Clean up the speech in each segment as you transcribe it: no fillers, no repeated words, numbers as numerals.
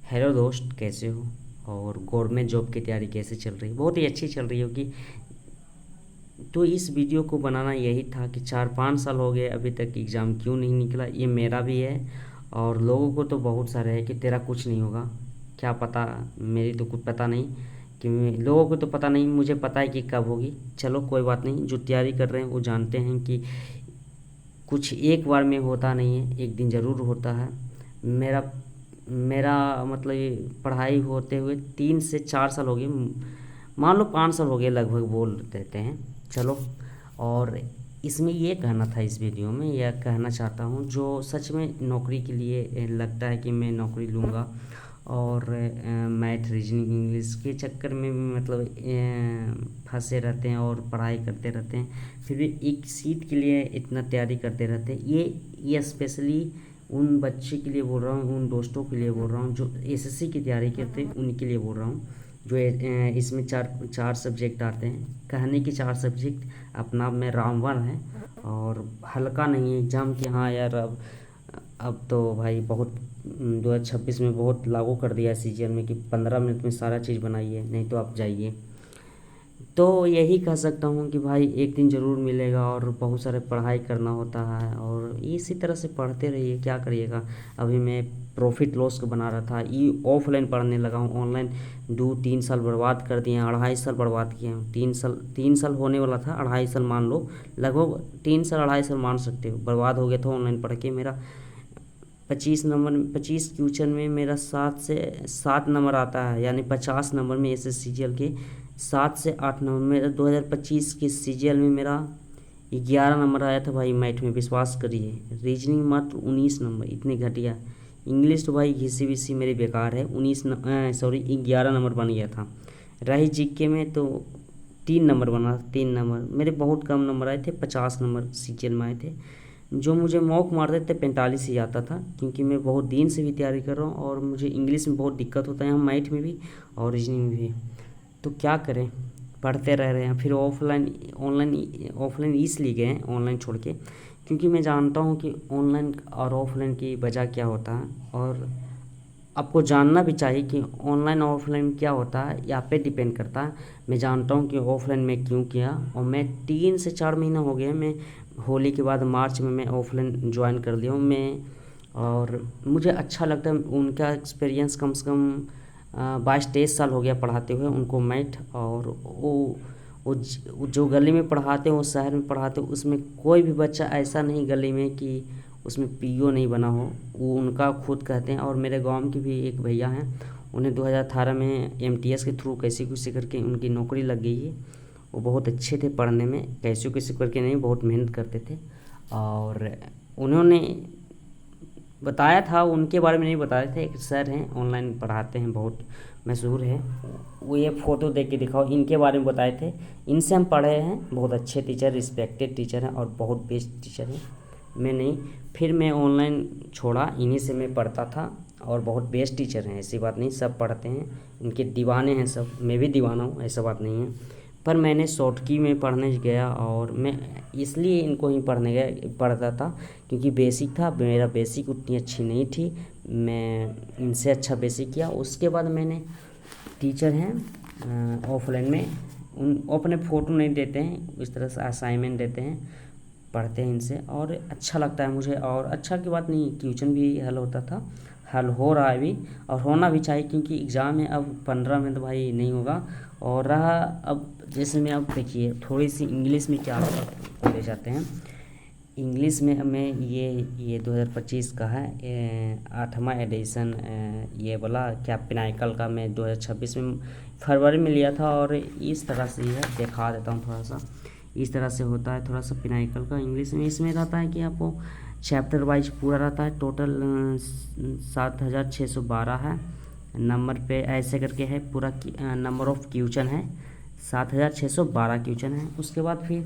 Hello दोस्त, कैसे हो? और गवर्नमेंट जॉब की तैयारी कैसे चल रही है? बहुत ही अच्छी चल रही होगी। तो इस वीडियो को बनाना यही था कि 4-5 साल हो गए अभी तक एग्ज़ाम क्यों नहीं निकला। ये मेरा भी है और लोगों को तो बहुत सारे है कि तेरा कुछ नहीं होगा। क्या पता, मेरी तो कुछ पता नहीं कि लोगों को तो पता नहीं, मुझे पता है कि कब होगी। चलो कोई बात नहीं, जो तैयारी कर रहे हैं वो जानते हैं कि कुछ एक बार में होता नहीं है, एक दिन ज़रूर होता है। मेरा मेरा मतलब ये पढ़ाई होते हुए 3 से 4 साल हो गए, मान लो 5 साल हो गए लगभग बोल देते हैं। चलो, और इसमें ये कहना था, इस वीडियो में यह कहना चाहता हूँ जो सच में नौकरी के लिए लगता है कि मैं नौकरी लूँगा और मैथ रीजनिंग इंग्लिश के चक्कर में भी मतलब फंसे रहते हैं और पढ़ाई करते रहते हैं, फिर भी एक सीट के लिए इतना तैयारी करते रहते हैं। ये स्पेशली उन बच्चे के लिए बोल रहा हूँ, उन दोस्तों के लिए बोल रहा हूँ जो एसएससी की तैयारी करते हैं, उनके लिए बोल रहा हूँ। जो इसमें चार चार सब्जेक्ट आते हैं, कहने के 4 सब्जेक्ट अपना आप में रामवन है और हल्का नहीं है एग्ज़ाम कि हाँ यार अब तो भाई बहुत 2026 में बहुत लागू कर दिया है सीजीएल में कि 15 मिनट में सारा चीज़ बनाइए, नहीं तो आप जाइए। तो यही कह सकता हूँ कि भाई एक दिन ज़रूर मिलेगा और बहुत सारे पढ़ाई करना होता है और इसी तरह से पढ़ते रहिए, क्या करिएगा। अभी मैं प्रॉफिट लॉस को बना रहा था, ये ऑफलाइन पढ़ने लगा हूँ। ऑनलाइन 2-3 साल बर्बाद कर दिए हैं, 2.5 साल बर्बाद किए हैं। 3 साल होने वाला था, 2.5 साल मान लो, लगभग 3 साल 2.5 साल मान सकते हो बर्बाद हो गया था ऑनलाइन पढ़ के। मेरा 25 क्वेश्चन में मेरा 7 से 7 नंबर आता है, यानी 50 नंबर में S S C G L के 7 से 8 नंबर। मेरा 2025 के सी जी एल में मेरा 11 नंबर आया था भाई मैथ में, विश्वास करिए। रीजनिंग मात्र 19 नंबर, इतनी घटिया। इंग्लिश तो भाई घिसी विसी मेरी बेकार है, 11 नंबर बन गया था। रही जीके में तो 3 नंबर बना, 3 नंबर मेरे बहुत कम नंबर आए थे, 50 नंबर सी जी एल में आए थे। जो मुझे मौक मारते थे 45 ही आता था, क्योंकि मैं बहुत दिन से भी तैयारी कर रहा हूँ और मुझे इंग्लिश में बहुत दिक्कत होता है, यहाँ मैथ में भी और रीजनिंग में भी। तो क्या करें, पढ़ते रह रहे हैं। फिर ऑफलाइन इसलिए गए हैं ऑनलाइन छोड़ के, क्योंकि मैं जानता हूँ कि ऑनलाइन और ऑफलाइन की वजह क्या होता है और आपको जानना भी चाहिए कि ऑनलाइन और ऑफलाइन क्या होता है, यहाँ पे डिपेंड करता है। मैं जानता हूँ कि ऑफलाइन में क्यों किया, और मैं 3 से 4 महीना हो गया, मैं होली के बाद मार्च में मैं ऑफलाइन ज्वाइन कर लिया हूँ मैं। और मुझे अच्छा लगता है उनका एक्सपीरियंस, कम से कम 22-23 साल हो गया पढ़ाते हुए उनको मैथ। और वो जो गली में पढ़ाते हैं, वो शहर में पढ़ाते हैं, उसमें कोई भी बच्चा ऐसा नहीं गली में कि उसमें पीओ नहीं बना हो, वो उनका खुद कहते हैं। और मेरे गांव के भी एक भैया हैं, उन्हें 2018 में एमटीएस के थ्रू कैसे कैसे करके उनकी नौकरी लग गई है। वो बहुत अच्छे थे पढ़ने में, कैसे कैसे करके नहीं, बहुत मेहनत करते थे। और उन्होंने बताया था, उनके बारे में नहीं बताए थे, एक सर हैं ऑनलाइन पढ़ाते हैं, बहुत मशहूर है। वो ये फ़ोटो देख के दिखाओ, इनके बारे में बताए थे। इनसे हम पढ़े हैं, बहुत अच्छे टीचर, रिस्पेक्टेड टीचर हैं और बहुत बेस्ट टीचर हैं। मैं नहीं, फिर मैं ऑनलाइन छोड़ा, इन्हीं से मैं पढ़ता था और बहुत बेस्ट टीचर हैं, ऐसी बात नहीं, सब पढ़ते हैं, इनके दीवाने हैं सब, मैं भी दीवाना हूँ, ऐसा बात नहीं है। पर मैंने शॉर्ट की में पढ़ने गया और मैं इसलिए इनको ही पढ़ने गया पढ़ता था क्योंकि बेसिक था मेरा, बेसिक उतनी अच्छी नहीं थी, मैं इनसे अच्छा बेसिक किया। उसके बाद मैंने टीचर हैं ऑफलाइन में, उन अपने फ़ोटो नहीं देते हैं, इस तरह से असाइनमेंट देते हैं, पढ़ते हैं इनसे और अच्छा लगता है मुझे। और अच्छा की बात नहीं, ट्यूशन भी हल होता था, हल हो रहा है अभी और होना भी चाहिए, क्योंकि एग्ज़ाम है अब 15 में तो भाई नहीं होगा। और रहा अब, जैसे मैं अब देखिए थोड़ी सी इंग्लिश में क्या ले जाते हैं। इंग्लिश में हमें ये 2025 का है 8वां एडिशन, ये वाला क्या पिनाइकल का मैं 2026 में फरवरी में लिया था। और इस तरह से ये दिखा देता हूँ थोड़ा सा, इस तरह से होता है थोड़ा सा पिनाइकल का इंग्लिश में। इसमें रहता है कि आपको चैप्टर वाइज पूरा रहता है, टोटल 7612 है नंबर पे, ऐसे करके है पूरा। नंबर ऑफ़ क्वेश्चन है 7612 क्वेश्चन है। उसके बाद फिर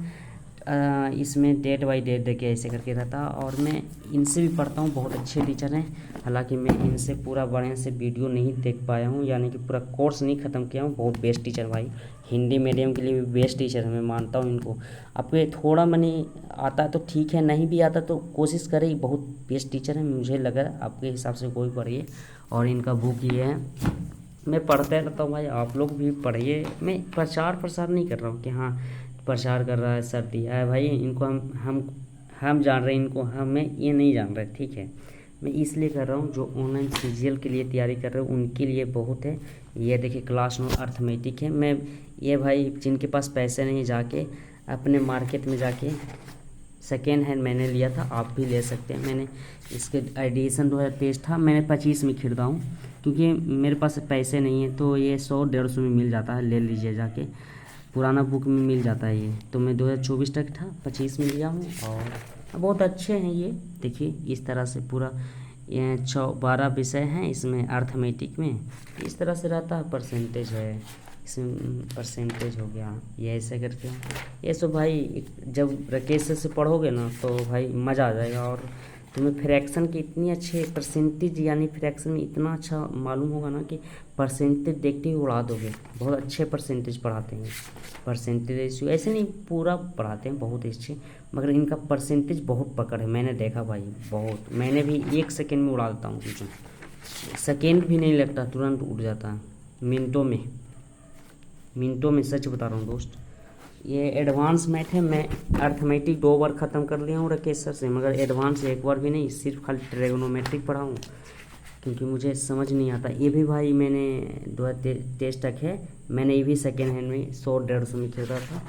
इसमें डेट बाई डेट देके ऐसे करके रहता है। और मैं इनसे भी पढ़ता हूँ, बहुत अच्छे टीचर हैं, हालांकि मैं इनसे पूरा बढ़िया से वीडियो नहीं देख पाया हूँ, यानी कि पूरा कोर्स नहीं ख़त्म किया हूँ। बहुत बेस्ट टीचर भाई, हिंदी मीडियम के लिए भी बेस्ट टीचर है, मैं मानता हूँ इनको। आपको थोड़ा मनी आता है तो ठीक है, नहीं भी आता तो कोशिश करें, बहुत बेस्ट टीचर है मुझे लगा, आपके हिसाब से कोई पढ़िए। और इनका बुक ये है। मैं पढ़ते रहता हूँ भाई, आप लोग भी पढ़िए। मैं प्रचार प्रसार नहीं कर रहा हूँ कि हाँ प्रचार कर रहा है सर दिया है भाई, इनको हम जान रहे हैं, इनको हमें ये नहीं जान रहे, ठीक है। मैं इसलिए कर रहा हूँ जो ऑनलाइन सीजीएल के लिए तैयारी कर रहे हो उनके लिए बहुत है। ये देखिए क्लास 9 अर्थमेटिक है। मैं ये भाई जिनके पास पैसे नहीं, जाके अपने मार्केट में जाके सेकेंड हैंड मैंने लिया था, आप भी ले सकते हैं। मैंने इसके एडिशन 2023 था, मैंने 25 में खरीदा हूँ क्योंकि मेरे पास पैसे नहीं है। तो ये 100-150 में मिल जाता है, ले लीजिए जाके, पुराना बुक में मिल जाता है ये। तो मैं 2024 तक था, 25 में लिया हूँ और बहुत अच्छे हैं ये। देखिए इस तरह से पूरा ये 12 विषय हैं इसमें अर्थमेटिक में, इस तरह से रहता है। परसेंटेज है इसमें, परसेंटेज हो गया, ये ऐसे करके। ये सब भाई जब रकेश से पढ़ोगे ना तो भाई मज़ा आ जाएगा। और तुम्हें फ्रैक्शन की इतनी अच्छी परसेंटेज, यानी फ्रैक्शन में इतना अच्छा मालूम होगा ना कि परसेंटेज देखते ही उड़ा दोगे। बहुत अच्छे परसेंटेज पढ़ाते हैं, परसेंटेज रेशियो ऐसे नहीं पूरा पढ़ाते हैं, बहुत अच्छे, मगर इनका परसेंटेज बहुत पकड़ है। मैंने देखा भाई बहुत, मैंने भी 1 सेकेंड में उड़ा देता हूँ, सेकेंड भी नहीं लगता, तुरंत उड़ जाता है, मिनटों में सच बता रहा हूँ दोस्त। ये एडवांस मैथ है। मैं अर्थमेटिक 2 बार ख़त्म कर लिया हूँ राकेश सर से, मगर एडवांस एक बार भी नहीं, सिर्फ खाली ट्रिग्नोमेट्रिक पढ़ा हूँ क्योंकि मुझे समझ नहीं आता। ये भी भाई मैंने 2023 तक है, मैंने ये भी सेकेंड हैंड में 100-150 में खरीदा था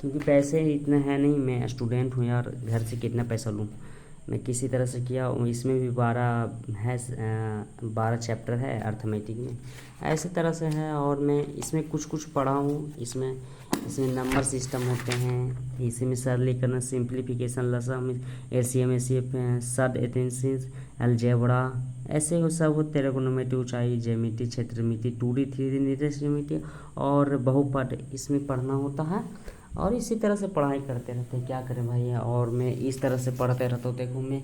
क्योंकि पैसे इतने हैं नहीं, मैं स्टूडेंट हूँ यार, घर से कितना पैसा लूँ। मैं किसी तरह से किया। इसमें भी 12 चैप्टर है अर्थमेटिक में, ऐसे तरह से है। और मैं इसमें कुछ कुछ पढ़ा हूँ। इसमें नंबर सिस्टम होते हैं, इसी में सरलीकरण, सिंप्लीफिकेशन, लसम, एलसीएम, एचसीएफ, सड एथेंसिस, अलजेब्रा, ऐसे वो सब होते। त्रिकोणमिति, ऊंचाई, ज्यामिति, क्षेत्रमिति, 2D 3D निर्देश ज्यामिति और बहुपद इसमें पढ़ना होता है। और इसी तरह से पढ़ाई करते रहते हैं, क्या करें भाई। और मैं इस तरह से पढ़ते रहता हूँ। देखो मैं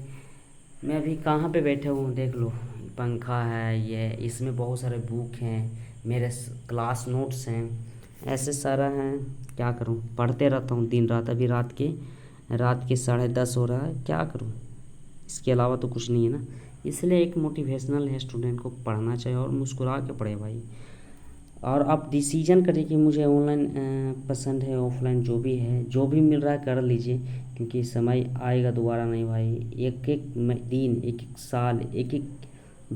अभी कहाँ पे बैठा हूँ, देख लो, पंखा है ये, इसमें बहुत सारे बुक हैं, मेरे क्लास नोट्स हैं, ऐसे सारा हैं। क्या करूँ, पढ़ते रहता हूँ दिन रात। अभी रात के 10:30 हो रहा है, क्या करूँ, इसके अलावा तो कुछ नहीं है ना। इसलिए एक मोटिवेशनल है, स्टूडेंट को पढ़ना चाहिए और मुस्कुरा के पढ़े भाई। और आप डिसीजन करिए कि मुझे ऑनलाइन पसंद है, ऑफलाइन, जो भी है, जो भी मिल रहा है कर लीजिए क्योंकि समय आएगा दोबारा नहीं भाई। एक एक दिन, एक एक साल, एक एक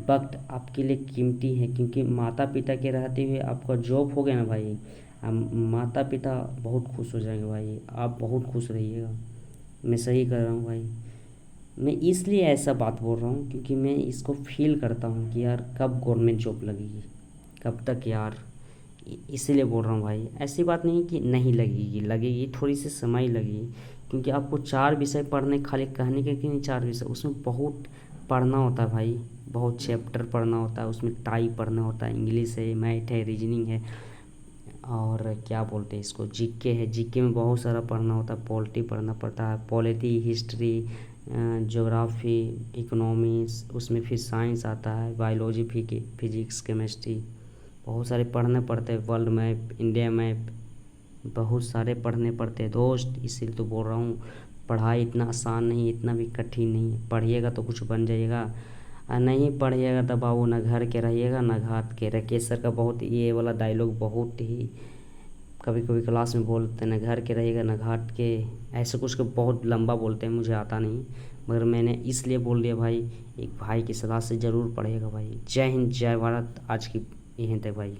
वक्त आपके लिए कीमती है क्योंकि माता पिता के रहते हुए आपका जॉब हो गया ना भाई, माता पिता बहुत खुश हो जाएंगे भाई, आप बहुत खुश रहिएगा। मैं सही कर रहा हूँ भाई। मैं इसलिए ऐसा बात बोल रहा हूँ क्योंकि मैं इसको फील करता हूँ कि यार कब गवर्नमेंट जॉब लगेगी, कब तक यार, इसीलिए बोल रहा हूँ भाई। ऐसी बात नहीं कि नहीं लगेगी, लगेगी, थोड़ी सी समय लगेगी क्योंकि आपको 4 विषय पढ़ने, खाली कहने के कि नहीं 4 विषय, उसमें बहुत पढ़ना होता है भाई, बहुत चैप्टर पढ़ना होता है, उसमें टाई पढ़ना होता है, इंग्लिश है, मैथ है, रीजनिंग है, और क्या बोलते हैं इसको, जीके है, जीके में बहुत सारा पढ़ना होता है, पॉलिटी पढ़ना पड़ता है, पॉलिटी, हिस्ट्री, ज्योग्राफी, इकोनॉमिक्स, उसमें फिर साइंस आता है, बायोलॉजी, फिजिक्स, केमिस्ट्री, बहुत सारे पढ़ने पड़ते हैं, वर्ल्ड मैप, इंडिया मैप, बहुत सारे पढ़ने पड़ते हैं दोस्त। इसीलिए तो बोल रहा हूँ पढ़ाई इतना आसान नहीं, इतना भी कठिन नहीं। पढ़िएगा तो कुछ बन जाइएगा, और नहीं पढ़िएगा तो बाबू ना घर के रहिएगा ना घाट के। राकेश सर का बहुत ये वाला डायलॉग बहुत ही कभी कभी क्लास में बोलते हैं, ना घर के रहिएगा ना घाट के, ऐसे कुछ को बहुत लंबा बोलते हैं, मुझे आता नहीं, मगर मैंने इसलिए बोल दिया भाई, एक भाई की सलाह से ज़रूर पढ़िएगा भाई। जय हिंद, जय भारत। आज की यहीं तक भाई।